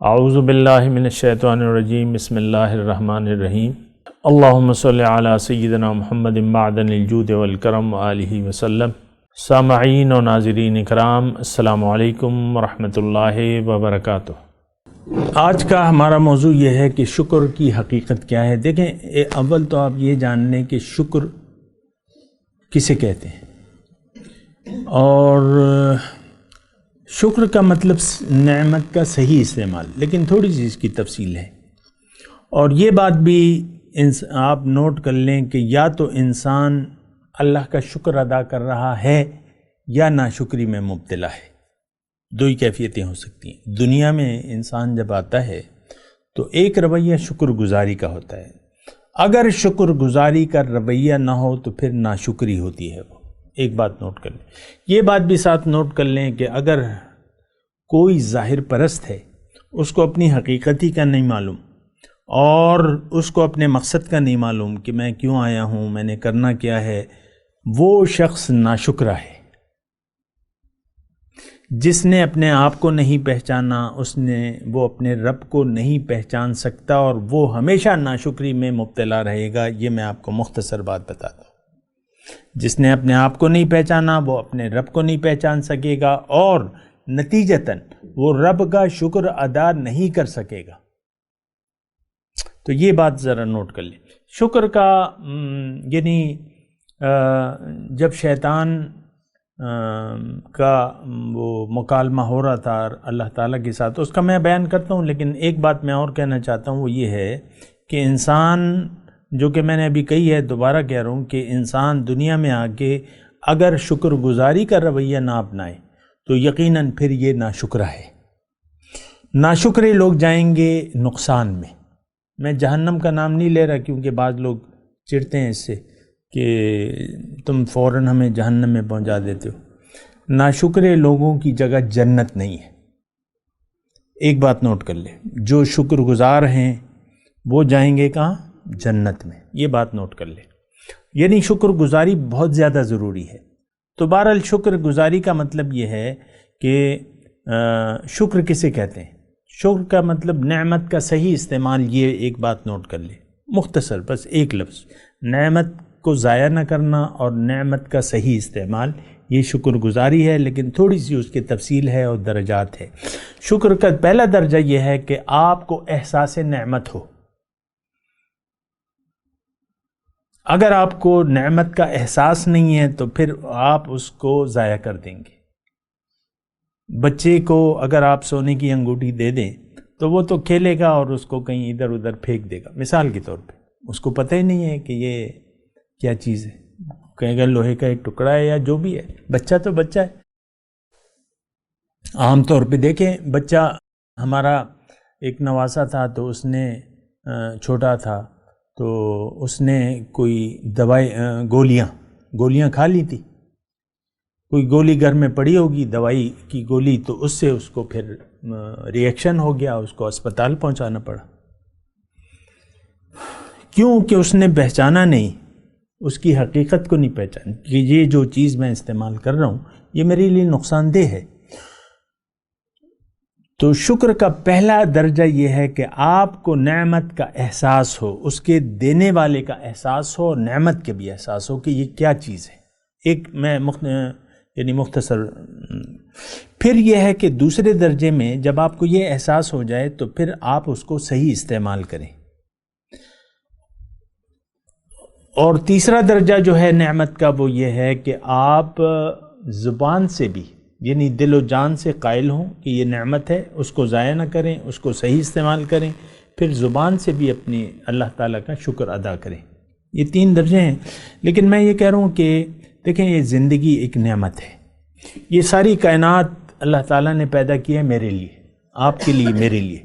اعوذ باللہ من الشیطان الرجیم بسم اللہ الرحمن الرحیم اللہم صلی علی سیدنا محمد معدن الجود والکرم وآلہ وسلم۔ سامعین و ناظرین اکرام، السلام علیکم ورحمۃ اللہ وبرکاتہ۔ آج کا ہمارا موضوع یہ ہے کہ شکر کی حقیقت کیا ہے۔ دیکھیں، اول تو آپ یہ جان لیں کہ شکر کسے کہتے ہیں، اور شکر کا مطلب نعمت کا صحیح استعمال، لیکن تھوڑی سی اس کی تفصیل ہے۔ اور یہ بات بھی آپ نوٹ کر لیں کہ یا تو انسان اللہ کا شکر ادا کر رہا ہے یا ناشکری میں مبتلا ہے۔ دو ہی کیفیتیں ہو سکتی ہیں۔ دنیا میں انسان جب آتا ہے تو ایک رویہ شکر گزاری کا ہوتا ہے، اگر شکر گزاری کا رویہ نہ ہو تو پھر ناشکری ہوتی ہے۔ وہ ایک بات نوٹ کر لیں، یہ بات بھی ساتھ نوٹ کر لیں کہ اگر کوئی ظاہر پرست ہے، اس کو اپنی حقیقتی کا نہیں معلوم اور اس کو اپنے مقصد کا نہیں معلوم کہ میں کیوں آیا ہوں، میں نے کرنا کیا ہے، وہ شخص ناشکرا ہے۔ جس نے اپنے آپ کو نہیں پہچانا، وہ اپنے رب کو نہیں پہچان سکتا، اور وہ ہمیشہ ناشکری میں مبتلا رہے گا۔ یہ میں آپ کو مختصر بات بتاتا ہوں۔ جس نے اپنے آپ کو نہیں پہچانا، وہ اپنے رب کو نہیں پہچان سکے گا، اور نتیجتاً وہ رب کا شکر ادا نہیں کر سکے گا۔ تو یہ بات ذرا نوٹ کر لیں۔ شکر کا یعنی جب شیطان کا وہ مکالمہ ہو رہا تھا اللہ تعالیٰ کے ساتھ، اس کا میں بیان کرتا ہوں، لیکن ایک بات میں اور کہنا چاہتا ہوں، وہ یہ ہے کہ انسان، جو کہ میں نے ابھی کہی ہے، دوبارہ کہہ رہا ہوں کہ انسان دنیا میں آ کے اگر شکر گزاری کا رویہ نہ اپنائے تو یقیناً پھر یہ ناشکرا ہے۔ ناشکرے لوگ جائیں گے نقصان میں۔ میں جہنم کا نام نہیں لے رہا، کیونکہ بعض لوگ چڑھتے ہیں اس سے کہ تم فوراً ہمیں جہنم میں پہنچا دیتے ہو۔ ناشکرے لوگوں کی جگہ جنت نہیں ہے۔ ایک بات نوٹ کر لیں، جو شکر گزار ہیں وہ جائیں گے کہاں؟ جنت میں۔ یہ بات نوٹ کر لیں، یعنی شکر گزاری بہت زیادہ ضروری ہے۔ تو بہرحال شکر گزاری کا مطلب یہ ہے کہ شکر کسے کہتے ہیں؟ شکر کا مطلب نعمت کا صحیح استعمال۔ یہ ایک بات نوٹ کر لیں، مختصر، بس ایک لفظ، نعمت کو ضائع نہ کرنا اور نعمت کا صحیح استعمال، یہ شکر گزاری ہے، لیکن تھوڑی سی اس کی تفصیل ہے اور درجات ہے۔ شکر کا پہلا درجہ یہ ہے کہ آپ کو احساس نعمت ہو۔ اگر آپ کو نعمت کا احساس نہیں ہے تو پھر آپ اس کو ضائع کر دیں گے۔ بچے کو اگر آپ سونے کی انگوٹھی دے دیں تو وہ تو کھیلے گا اور اس کو کہیں ادھر ادھر پھینک دے گا، مثال کے طور پہ۔ اس کو پتہ ہی نہیں ہے کہ یہ کیا چیز ہے، کہے گا لوہے کا ایک ٹکڑا ہے یا جو بھی ہے۔ بچہ تو بچہ ہے۔ عام طور پہ دیکھیں، بچہ ہمارا ایک نواسا تھا، تو اس نے چھوٹا تھا تو اس نے کوئی دوائی گولیاں کھا لی تھی۔ کوئی گولی گھر میں پڑی ہوگی، دوائی کی گولی، تو اس سے اس کو پھر ریئیکشن ہو گیا، اس کو اسپتال پہنچانا پڑا۔ کیوں کہ اس نے پہچانا نہیں، اس کی حقیقت کو نہیں پہچانا کہ یہ جو چیز میں استعمال کر رہا ہوں یہ میرے لیے نقصان دہ ہے۔ تو شکر کا پہلا درجہ یہ ہے کہ آپ کو نعمت کا احساس ہو، اس کے دینے والے کا احساس ہو، اور نعمت کے بھی احساس ہو کہ یہ کیا چیز ہے۔ ایک میں یعنی مختصر۔ پھر یہ ہے کہ دوسرے درجے میں جب آپ کو یہ احساس ہو جائے تو پھر آپ اس کو صحیح استعمال کریں۔ اور تیسرا درجہ جو ہے نعمت کا، وہ یہ ہے کہ آپ زبان سے بھی، یعنی دل و جان سے قائل ہوں کہ یہ نعمت ہے، اس کو ضائع نہ کریں، اس کو صحیح استعمال کریں، پھر زبان سے بھی اپنی اللہ تعالیٰ کا شکر ادا کریں۔ یہ تین درجے ہیں۔ لیکن میں یہ کہہ رہا ہوں کہ دیکھیں، یہ زندگی ایک نعمت ہے۔ یہ ساری کائنات اللہ تعالیٰ نے پیدا کی ہے میرے لیے، آپ کے لیے، میرے لیے۔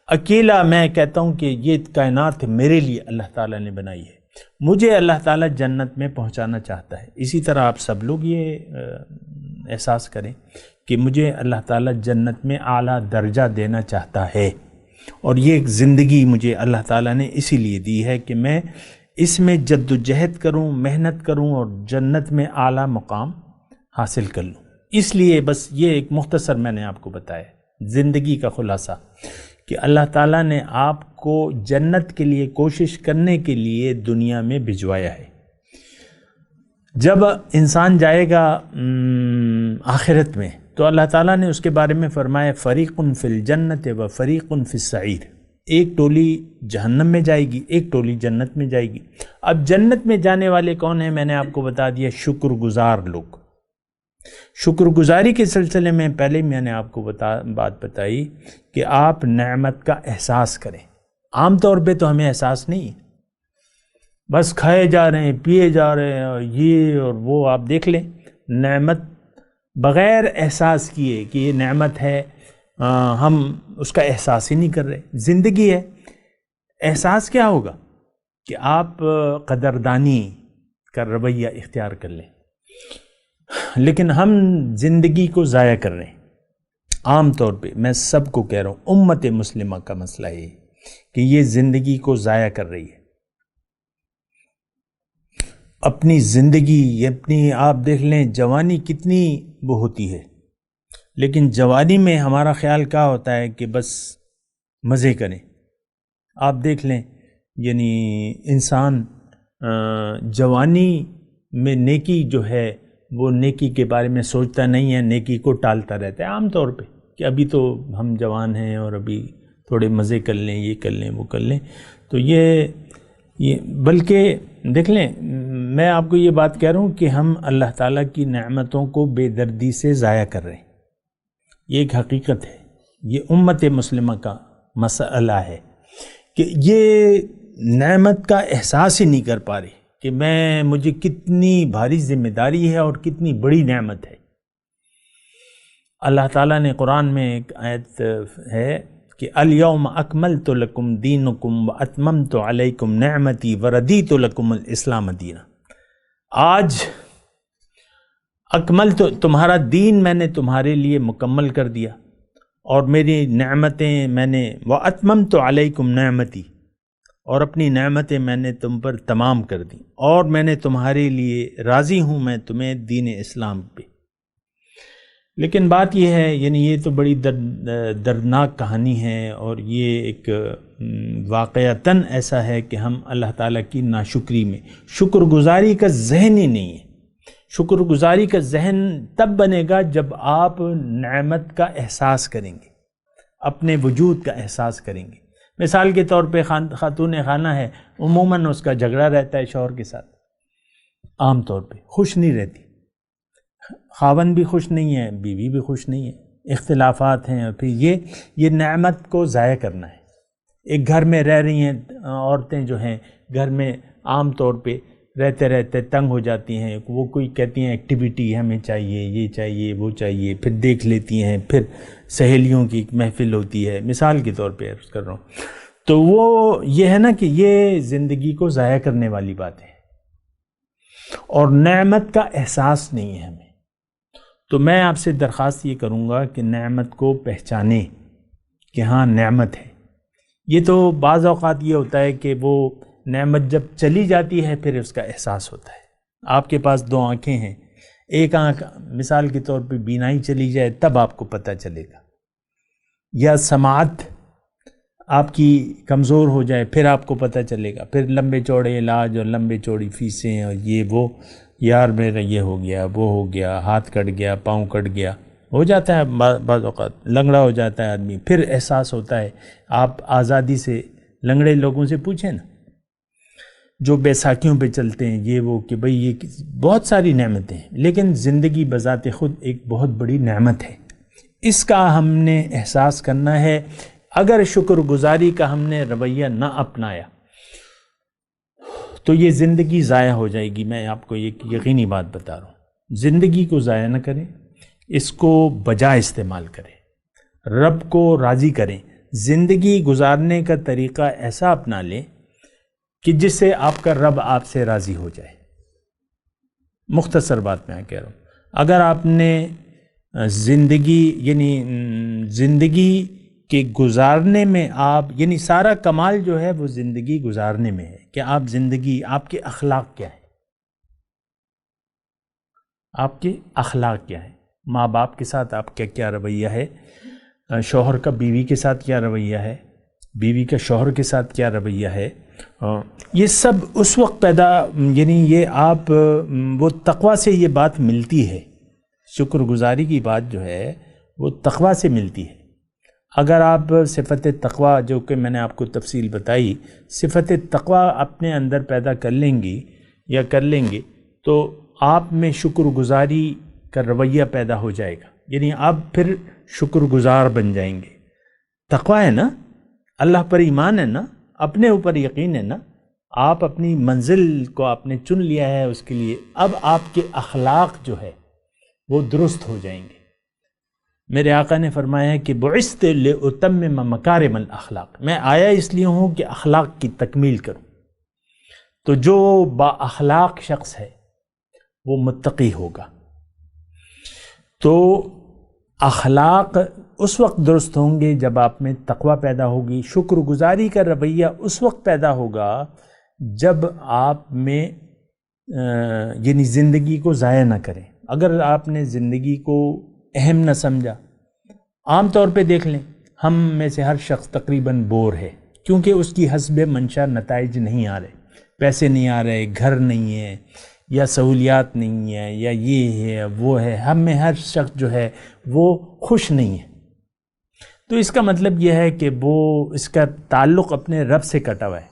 اکیلا میں کہتا ہوں کہ یہ کائنات میرے لیے اللہ تعالیٰ نے بنائی ہے۔ مجھے اللہ تعالیٰ جنت میں پہنچانا چاہتا ہے۔ اسی طرح آپ سب لوگ یہ احساس کریں کہ مجھے اللہ تعالیٰ جنت میں اعلیٰ درجہ دینا چاہتا ہے، اور یہ ایک زندگی مجھے اللہ تعالیٰ نے اسی لیے دی ہے کہ میں اس میں جد و جہد کروں، محنت کروں، اور جنت میں اعلیٰ مقام حاصل کر لوں۔ اس لیے بس یہ ایک مختصر میں نے آپ کو بتایا زندگی کا خلاصہ کہ اللہ تعالیٰ نے آپ کو جنت کے لیے کوشش کرنے کے لیے دنیا میں بھجوایا ہے۔ جب انسان جائے گا آخرت میں تو اللہ تعالیٰ نے اس کے بارے میں فرمایا فریق فی الجنت و فریق فی السعیر، ایک ٹولی جہنم میں جائے گی، ایک ٹولی جنت میں جائے گی۔ اب جنت میں جانے والے کون ہیں؟ میں نے آپ کو بتا دیا، شکر گزار لوگ۔ شکر گزاری کے سلسلے میں پہلے میں نے آپ کو بات بتائی کہ آپ نعمت کا احساس کریں۔ عام طور پہ تو ہمیں احساس نہیں ہے، بس کھائے جا رہے ہیں، پیے جا رہے ہیں، اور یہ اور وہ۔ آپ دیکھ لیں نعمت بغیر احساس کیے کہ یہ نعمت ہے، ہم اس کا احساس ہی نہیں کر رہے۔ زندگی ہے، احساس کیا ہوگا کہ آپ قدردانی کا رویہ اختیار کر لیں، لیکن ہم زندگی کو ضائع کر رہے ہیں۔ عام طور پہ میں سب کو کہہ رہا ہوں، امت مسلمہ کا مسئلہ ہے کہ یہ زندگی کو ضائع کر رہی ہے۔ اپنی زندگی، اپنی آپ دیکھ لیں جوانی کتنی وہ ہوتی ہے، لیکن جوانی میں ہمارا خیال کیا ہوتا ہے کہ بس مزے کریں۔ آپ دیکھ لیں یعنی انسان جوانی میں نیکی جو ہے وہ نیکی کے بارے میں سوچتا نہیں ہے، نیکی کو ٹالتا رہتا ہے عام طور پہ کہ ابھی تو ہم جوان ہیں اور ابھی تھوڑے مزے کر لیں، یہ کر لیں، وہ کر لیں۔ تو یہ بلکہ دیکھ لیں، میں آپ کو یہ بات کہہ رہا ہوں کہ ہم اللہ تعالیٰ کی نعمتوں کو بے دردی سے ضائع کر رہے ہیں۔ یہ ایک حقیقت ہے، یہ امت مسلمہ کا مسئلہ ہے کہ یہ نعمت کا احساس ہی نہیں کر پا رہے کہ مجھے کتنی بھاری ذمہ داری ہے اور کتنی بڑی نعمت ہے۔ اللہ تعالیٰ نے قرآن میں ایک آیت ہے کہ الیوم اکملت لکم دینکم واتممت علیکم نعمتی وردیت لکم الاسلام دینا۔ آج اکملت، تمہارا دین میں نے تمہارے لیے مکمل کر دیا، اور میری نعمتیں میں نے واتممت علیکم نعمتی، اور اپنی نعمتیں میں نے تم پر تمام کر دی، اور میں نے تمہارے لیے راضی ہوں میں تمہیں دین اسلام پہ۔ لیکن بات یہ ہے، یعنی یہ تو بڑی دردناک کہانی ہے، اور یہ ایک واقعتاً ایسا ہے کہ ہم اللہ تعالیٰ کی ناشکری میں، شکر گزاری کا ذہن ہی نہیں ہے۔ شکر گزاری کا ذہن تب بنے گا جب آپ نعمت کا احساس کریں گے، اپنے وجود کا احساس کریں گے۔ مثال کے طور پہ خاتون خانہ ہے، عموماً اس کا جھگڑا رہتا ہے شوہر کے ساتھ، عام طور پہ خوش نہیں رہتی، خاوند بھی خوش نہیں ہے، بیوی بھی خوش نہیں ہے، اختلافات ہیں، اور پھر یہ نعمت کو ضائع کرنا ہے۔ ایک گھر میں رہ رہی ہیں عورتیں جو ہیں، گھر میں عام طور پہ رہتے رہتے تنگ ہو جاتی ہیں، وہ کوئی کہتی ہیں ایکٹیویٹی ہمیں چاہیے، یہ چاہیے، وہ چاہیے، پھر دیکھ لیتی ہیں، پھر سہیلیوں کی ایک محفل ہوتی ہے، مثال کے طور پہ عرض کر رہا ہوں۔ تو وہ یہ ہے نا کہ یہ زندگی کو ضائع کرنے والی بات ہے، اور نعمت کا احساس نہیں ہے ہمیں۔ تو میں آپ سے درخواست یہ کروں گا کہ نعمت کو پہچانیں کہ ہاں نعمت ہے۔ یہ تو بعض اوقات یہ ہوتا ہے کہ وہ نعمت جب چلی جاتی ہے پھر اس کا احساس ہوتا ہے۔ آپ کے پاس دو آنکھیں ہیں، ایک آنکھ مثال کے طور پہ بینائی چلی جائے تب آپ کو پتہ چلے گا، یا سماعت آپ کی کمزور ہو جائے پھر آپ کو پتہ چلے گا، پھر لمبے چوڑے علاج اور لمبے چوڑی فیسیں اور یہ وہ، یار میرا یہ ہو گیا، وہ ہو گیا، ہاتھ کٹ گیا، پاؤں کٹ گیا، ہو جاتا ہے بعض اوقات، لنگڑا ہو جاتا ہے آدمی، پھر احساس ہوتا ہے۔ آپ آزادی سے لنگڑے لوگوں سے پوچھیں نا، جو بیساکھیوں پہ چلتے ہیں، یہ وہ، کہ بھئی یہ بہت ساری نعمتیں ہیں، لیکن زندگی بذات خود ایک بہت بڑی نعمت ہے۔ اس کا ہم نے احساس کرنا ہے۔ اگر شکر گزاری کا ہم نے رویہ نہ اپنایا تو یہ زندگی ضائع ہو جائے گی۔ میں آپ کو ایک یقینی بات بتا رہا ہوں، زندگی کو ضائع نہ کریں، اس کو بجا استعمال کریں، رب کو راضی کریں، زندگی گزارنے کا طریقہ ایسا اپنا لیں کہ جس سے آپ کا رب آپ سے راضی ہو جائے۔ مختصر بات میں کہہ رہا ہوں، اگر آپ نے زندگی کے گزارنے میں آپ، یعنی سارا کمال جو ہے وہ زندگی گزارنے میں ہے کہ آپ زندگی، آپ کے اخلاق کیا ہے، آپ کے اخلاق کیا ہے، ماں باپ کے ساتھ آپ کا کیا رویہ ہے، شوہر کا بیوی کے ساتھ کیا رویہ ہے، بیوی کا شوہر کے ساتھ کیا رویہ ہے، یہ سب اس وقت پیدا، یعنی یہ آپ وہ تقویٰ سے یہ بات ملتی ہے، شکر گزاری کی بات جو ہے وہ تقویٰ سے ملتی ہے۔ اگر آپ صفت تقویٰ، جو کہ میں نے آپ کو تفصیل بتائی، صفت تقویٰ اپنے اندر پیدا کر لیں گی یا کر لیں گے تو آپ میں شکر گزاری کا رویہ پیدا ہو جائے گا، یعنی آپ پھر شکر گزار بن جائیں گے۔ تقویٰ ہے نا، اللہ پر ایمان ہے نا، اپنے اوپر یقین ہے نا، آپ اپنی منزل کو آپ نے چن لیا ہے، اس کے لیے اب آپ کے اخلاق جو ہے وہ درست ہو جائیں گے۔ میرے آقا نے فرمایا ہے کہ بعثت لأتمم مکارم الاخلاق، میں آیا اس لیے ہوں کہ اخلاق کی تکمیل کروں۔ تو جو با اخلاق شخص ہے وہ متقی ہوگا۔ تو اخلاق اس وقت درست ہوں گے جب آپ میں تقویٰ پیدا ہوگی۔ شکر گزاری کا رویہ اس وقت پیدا ہوگا جب آپ میں یعنی زندگی کو ضائع نہ کریں۔ اگر آپ نے زندگی کو اہم نہ سمجھا، عام طور پہ دیکھ لیں ہم میں سے ہر شخص تقریباً بور ہے، کیونکہ اس کی حسب منشا نتائج نہیں آ رہے، پیسے نہیں آ رہے، گھر نہیں ہے، یا سہولیات نہیں ہے، یا یہ ہے وہ ہے، ہم میں ہر شخص جو ہے وہ خوش نہیں ہے۔ تو اس کا مطلب یہ ہے کہ وہ اس کا تعلق اپنے رب سے کٹا ہوا ہے۔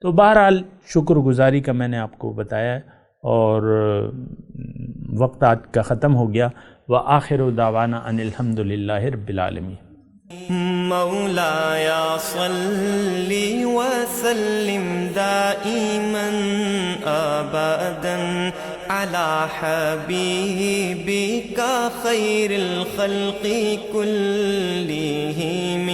تو بہرحال شکر گزاری کا میں نے آپ کو بتایا، اور وقت آج کا ختم ہو گیا۔ وآخر دعوانا ان الحمد للہ رب العالمین۔ مولاي صل وسلم دائما ابدا على حبيبك خير الخلق كلهم